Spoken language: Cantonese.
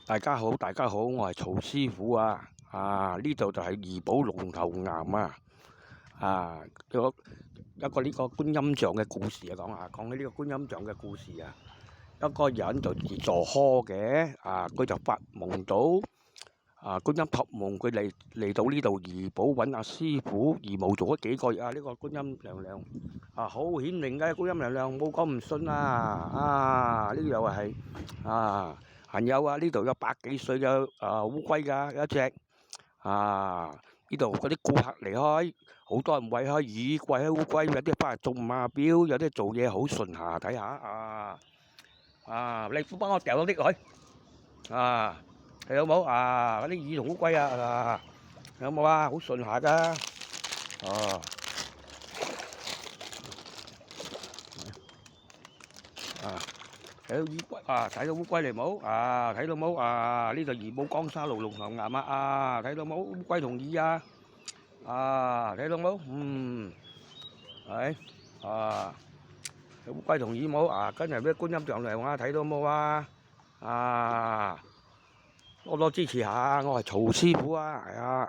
大家好，大家好，我係曹師傅啊！呢度就係怡保龍頭岩啊！有一個呢個觀音像嘅故事啊，講起呢個觀音像嘅故事啊，一個人就自助呵嘅佢就發夢到觀音託夢，佢嚟到呢度怡保揾阿師傅，義務做咗幾個月啊！呢個觀音娘娘好顯靈嘅觀音娘娘，冇講唔信呢度係還有呢度有100幾歲嘅烏龜㗎，一隻呢度嗰啲顧客離開，好多人餵開魚，餵開烏龜，有啲翻嚟種馬錶，有啲做嘢好順下，睇下你幫我掉咗啲佢你有冇嗰啲魚同烏龜有冇好順下㗎睇到烏龜睇到烏龜嚟冇睇到冇呢度怡保江沙路龍頭岩睇到冇烏龜同魚睇到冇係烏龜同魚冇跟住咩觀音像娘睇到冇多多支持下我係曹師傅係